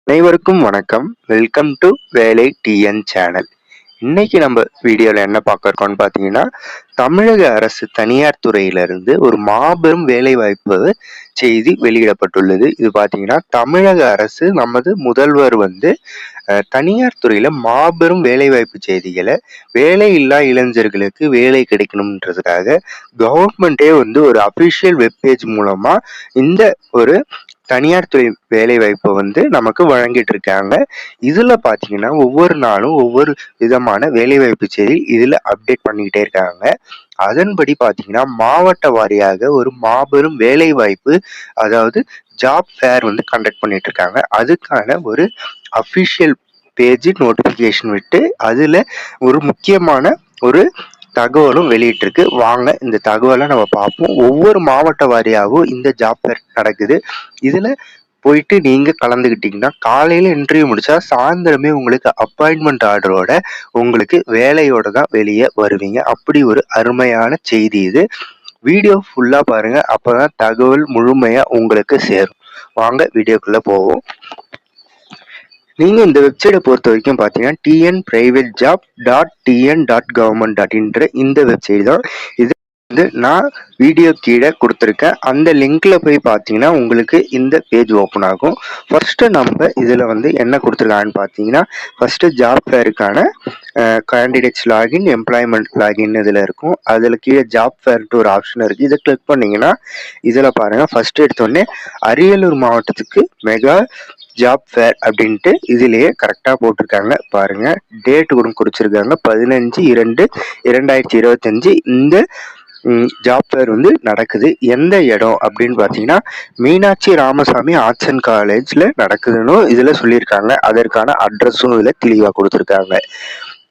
அனைவருக்கும் வணக்கம். Welcome to வேலை டிஎன் சேனல். இன்னைக்கு நம்ம வீடியோல என்ன பார்க்க இருக்கோம்னு பார்த்தீங்கன்னா, தமிழக அரசு தனியார் துறையிலிருந்து ஒரு மாபெரும் வேலைவாய்ப்பு செய்தி வெளியிடப்பட்டுள்ளது. இது பார்த்தீங்கன்னா, தமிழக அரசு நமது முதல்வர் தனியார் துறையில மாபெரும் வேலைவாய்ப்பு செய்திகளை வேலையில்லா இளைஞர்களுக்கு வேலை கிடைக்கணும்ன்றதுக்காக கவர்மெண்டே ஒரு அபிஷியல் வெப்பேஜ் மூலமா இந்த ஒரு தனியார் துறை வேலை வாய்ப்பை நமக்கு வழங்கிட்டு இருக்காங்க. இதுல பாத்தீங்கன்னா ஒவ்வொரு நாளும் ஒவ்வொரு விதமான வேலைவாய்ப்பு செய்தி இதுல அப்டேட் பண்ணிக்கிட்டே இருக்காங்க. அதன்படி பாத்தீங்கன்னா மாவட்ட வாரியாக ஒரு மாபெரும் வேலை வாய்ப்பு, அதாவது ஜாப் ஃபேர் கண்டக்ட் பண்ணிட்டு இருக்காங்க. அதுக்கான ஒரு அபிஷியல் பேஜ் நோட்டிபிகேஷன் விட்டு அதுல ஒரு முக்கியமான ஒரு தகவலும் வெளியிட்டிருக்கு. வாங்க இந்த தகவலை நம்ம பார்ப்போம். ஒவ்வொரு மாவட்ட வாரியாகவும் இந்த ஜாப் ஃபேர் நடக்குது. இதுல போயிட்டு நீங்க கலந்துக்கிட்டீங்கன்னா காலையில இன்டர்வியூ முடிச்சா சாயந்தரமே உங்களுக்கு அப்பாயின்மெண்ட் ஆர்டரோட உங்களுக்கு வேலையோட தான் வெளியே வருவீங்க. அப்படி ஒரு அருமையான செய்தி இது. வீடியோ ஃபுல்லா பாருங்க, அப்பதான் தகவல் முழுமையா உங்களுக்கு சேரும். வாங்க வீடியோக்குள்ள போவோம். நீங்க இந்த வெப்சைட்டை பொறுத்த வரைக்கும் பாத்தீங்கன்னா tnprivatejob.tn.government.in இந்த வெப்சைட் தான் இது. நான் வீடியோ கீழே கொடுத்துருக்கேன். அந்த லிங்க்ல போய் பார்த்தீங்கன்னா உங்களுக்கு இந்த பேஜ் ஓப்பன் ஆகும். ஃபர்ஸ்ட் நம்ம இதில் என்ன கொடுத்துருக்காங்கன்னு பார்த்தீங்கன்னா, ஃபர்ஸ்ட் ஜாப் ஃபேருக்கான கேண்டிடேட்ஸ் லாகின், எம்ப்ளாய்மெண்ட் லாகின் இதில் இருக்கும். அதில் கீழே ஜாப் ஃபேர்ட்டு ஒரு ஆப்ஷன் இருக்குது. இதை கிளிக் பண்ணிங்கன்னா இதில் பாருங்கள், ஃபர்ஸ்ட் எடுத்தோடனே அரியலூர் மாவட்டத்துக்கு மெகா ஜாப் ஃபேர் அப்படின்ட்டு இதுலயே கரெக்டா போட்டிருக்காங்க. பாருங்க, டேட் கூட குறிச்சிருக்காங்க 15/2/2025. இந்த ஜாப் ஃபேர் நடக்குது. எந்த இடம் அப்படின்னு பார்த்தீங்கன்னா மீனாட்சி ராமசாமி ஆர்ட்ஸ் அண்ட் காலேஜ்ல நடக்குதுன்னு இதுல சொல்லியிருக்காங்க. அதற்கான அட்ரஸும் இதுல தெளிவா கொடுத்துருக்காங்க.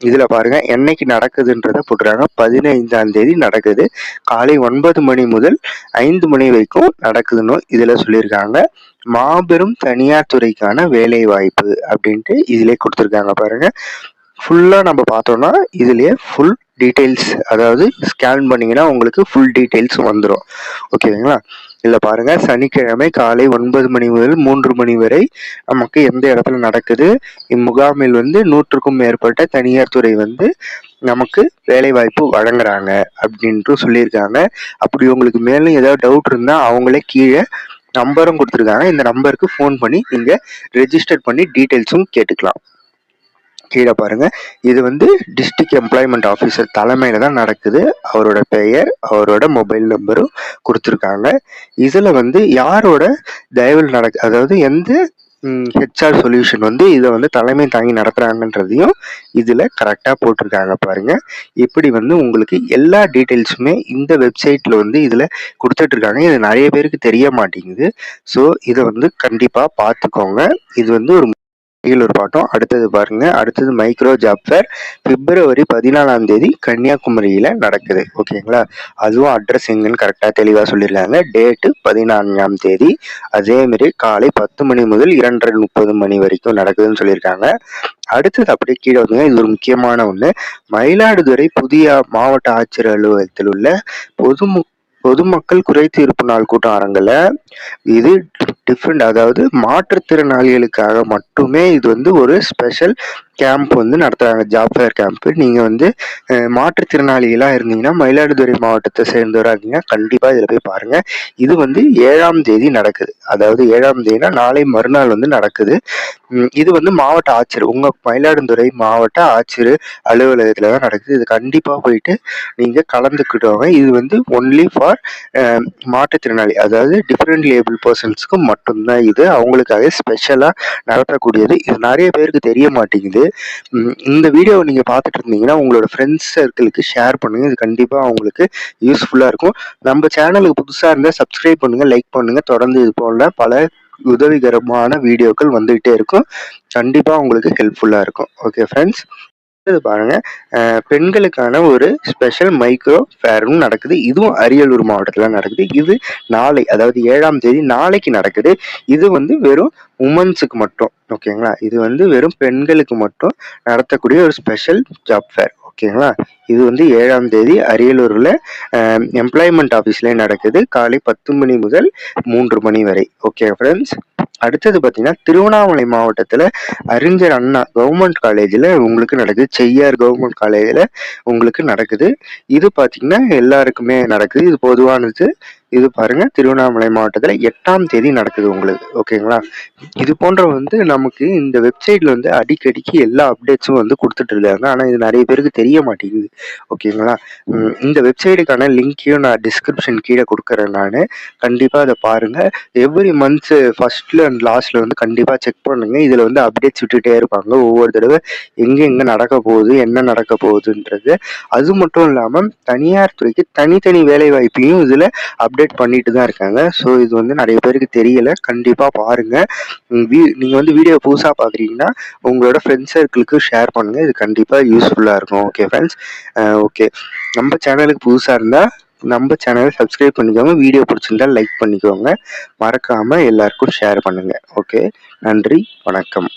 இதுல பாருங்க என்னைக்கு நடக்குதுன்றத போட்டுருக்காங்க. 15ஆம் தேதி நடக்குது. காலை 9 மணி முதல் 5 மணி வரைக்கும் நடக்குதுன்னு இதுல சொல்லியிருக்காங்க. மாபெரும் தனியார் துறைக்கான வேலை வாய்ப்பு அப்படின்ட்டு இதுல கொடுத்துருக்காங்க. பாருங்க, ஃபுல்லா நம்ம பார்த்தோம்னா இதுலயே ஃபுல் டீடைல்ஸ், அதாவது ஸ்கேன் பண்ணீங்கன்னா உங்களுக்கு ஃபுல் டீடைல்ஸ் வந்துடும். ஓகேங்களா? இல்லை பாருங்க, சனிக்கிழமை காலை 9 மணி முதல் 3 மணி வரை நமக்கு எந்த இடத்துல நடக்குது. இம்முகாமில் 100க்கும் மேற்பட்ட தனியார் துறை நமக்கு வேலை வாய்ப்பு வழங்குறாங்க அப்படின்ட்டு சொல்லியிருக்காங்க. அப்படி உங்களுக்கு மேலும் ஏதாவது டவுட் இருந்தா அவங்களே கீழே நம்பரும் கொடுத்துருக்காங்க. இந்த நம்பருக்கு ஃபோன் பண்ணி நீங்க ரெஜிஸ்டர் பண்ணி டீடைல்ஸும் கேட்டுக்கலாம். கீழே பாருங்க, இது டிஸ்ட்ரிக்ட் எம்ப்ளாய்மெண்ட் ஆஃபீஸர் தலைமையில தான் நடக்குது. அவரோட பெயர், அவரோட மொபைல் நம்பரும் கொடுத்துருக்காங்க. இதுல யாரோட தயவில் அதாவது எந்த ஹெச்ஆர் சொல்யூஷன் இதை தலைமை தாங்கி நடத்துறாங்கன்றதையும் இதுல கரெக்டா போட்டிருக்காங்க. பாருங்க, இப்படி உங்களுக்கு எல்லா டீட்டெயில்ஸுமே இந்த வெப்சைட்ல இதுல கொடுத்துட்டு இருக்காங்க. இது நிறைய பேருக்கு தெரிய மாட்டேங்குது. ஸோ இதை கண்டிப்பா பார்த்துக்கோங்க. இது ஒரு ஒரு பாட்டம். அடுத்தது பாருங்க, அடுத்தது மைக்ரோ ஜாப் ஃபேர் பிப்ரவரி 14ஆம் தேதி கன்னியாகுமரியில நடக்குது. ஓகேங்களா? அதுவும் அட்ரஸ் எங்கன்னு கரெக்டா தெளிவா சொல்லியிருக்காங்க. டேட்டு 14ஆம் தேதி. அதே மாதிரி காலை 10 மணி முதல் 2:30 மணி வரைக்கும் நடக்குதுன்னு சொல்லியிருக்காங்க. அடுத்தது அப்படியே கீழே இது ஒரு முக்கியமான ஒண்ணு. மயிலாடுதுறை புதிய மாவட்ட ஆட்சியர் அலுவலகத்தில் உள்ள பொதுமக்கள் குறை தீர்ப்பு நாள் கூட்டம் அரங்குல இது டிஃப்ரெண்ட், அதாவது மாற்றுத்திறனாளிகளுக்காக மட்டுமே இது ஒரு ஸ்பெஷல் கேம்ப் நடத்துறாங்க. Job fair camp. நீங்க மாற்றுத்திறனாளிகளா இருந்தீங்கன்னா, மயிலாடுதுறை மாவட்டத்தை சேர்ந்தவராக இருந்தீங்கன்னா கண்டிப்பா இதுல போய் பாருங்க. இது 7ஆம் தேதி நடக்குது. அதாவது 7ஆம் தேதினா நாளை மறுநாள் நடக்குது. இது மாவட்ட ஆட்சியர், உங்க மயிலாடுதுறை மாவட்ட ஆட்சியர் அலுவலகத்துல தான் நடக்குது. இது கண்டிப்பா போயிட்டு நீங்க கலந்துக்கிட்டவங்க. இது ஒன்லி ஃபார் மாற்றுத்திறனாளி, அதாவது டிஃபரெண்ட் லேபிள் பர்சன்ஸ்க்கு மட்டும்தான் இது. அவங்களுக்காக ஸ்பெஷலா நடத்தக்கூடியது. இது நிறைய பேருக்கு தெரிய மாட்டேங்குது. இந்த வீடியோவை நீங்க பார்த்துட்டு இருந்தீங்கன்னா உங்களோட ஃப்ரெண்ட்ஸ் சர்க்கிளுக்கு ஷேர் பண்ணுங்க. இது கண்டிப்பா அவங்களுக்கு யூஸ்ஃபுல்லா இருக்கும். நம்ம சேனலுக்கு புதுசா இருந்தா சப்ஸ்கிரைப் பண்ணுங்க, லைக் பண்ணுங்க. தொடர்ந்து இது போல பல உதவிகரமான வீடியோக்கள் வந்துகிட்டே இருக்கும். கண்டிப்பா உங்களுக்கு ஹெல்ப்ஃபுல்லா இருக்கும். ஓகே ஃப்ரெண்ட்ஸ், பாருங்க, பெண்களுக்கான ஒரு ஸ்பெஷல் மைக்ரோ ஃபேரும் நடக்குது. இதுவும் அரியலூர் மாவட்டத்துல நடக்குது. இது நாளை, அதாவது 7ஆம் தேதி நாளைக்கு நடக்குது. இது வெறும் உமன்ஸுக்கு மட்டும். ஓகேங்களா? இது வெறும் பெண்களுக்கு மட்டும் நடத்தக்கூடிய ஒரு ஸ்பெஷல் ஜாப் ஃபேர். ஓகேங்களா? இது வந்து 7ஆம் தேதி அரியலூர்ல எம்ப்ளாய்மெண்ட் ஆஃபீஸ்லயே நடக்குது. காலை 10 மணி முதல் 3 மணி வரை. Okay friends. அடுத்தது பார்த்தீங்கன்னா, திருவண்ணாமலை மாவட்டத்துல அறிஞர் அண்ணா கவர்மெண்ட் காலேஜ்ல உங்களுக்கு நடக்குது. செய்யார் கவர்மெண்ட் காலேஜ்ல உங்களுக்கு நடக்குது. இது பார்த்தீங்கன்னா, எல்லாருக்குமே நடக்குது. இது பொதுவானது. இது பாருங்க திருவண்ணாமலை மாவட்டத்துல 8ஆம் தேதி நடக்குது உங்களுக்கு. ஓகேங்களா? இது போன்ற வந்து நமக்கு இந்த வெப்சைட்ல வந்து அடிக்கடிக்கு எல்லா அப்டேட்ஸும் வந்து குடுத்துட்டு இருக்காங்க. ஆனா இது நெறைய பேருக்கு தெரிய மாட்டேங்குது. ஓகேங்களா? இந்த வெப்சைட்டுக்கான லிங்க்கையும் நான் டிஸ்கிரிப்ஷன் கீழ குடுக்குறேன் நானு. கண்டிப்பா அத பாருங்க. எவ்ரி மந்த்ஸ் ஃபர்ஸ்ட்ல அண்ட் லாஸ்ட்ல வந்து கண்டிப்பா செக் பண்ணுங்க. இதுல வந்து அப்டேட்ஸ் விட்டுட்டே இருப்பாங்க. ஒவ்வொரு தடவ எங்க நடக்க போகுது, என்ன நடக்க போகுதுன்றது. அது மட்டும் இல்லாம தனியார் துறைக்கு தனித்தனி வேலைவாய்ப்பையும் இதுல அப்டேட் பண்ணிட்டு தான் இருக்காங்க. ஸோ இது வந்து நெறைய பேருக்கு தெரியல. கண்டிப்பா பாருங்க. நீங்க வந்து வீடியோ புதுசா பார்க்குறீங்கன்னா, உங்களோட ஃப்ரெண்ட்ஸ் சர்க்கிளுக்கு ஷேர் பண்ணுங்க. இது கண்டிப்பா யூஸ்ஃபுல்லா இருக்கும். Okay friends. ஓகே. நம்ம சேனலுக்கு புதுசா இருந்தா நம்ம சேனலை சப்ஸ்கிரைப் பண்ணிக்கோங்க. வீடியோ பிடிச்சிருந்தா லைக் பண்ணிக்கோங்க. மறக்காம எல்லாருக்கும் ஷேர் பண்ணுங்க. ஓகே. நன்றி. வணக்கம்.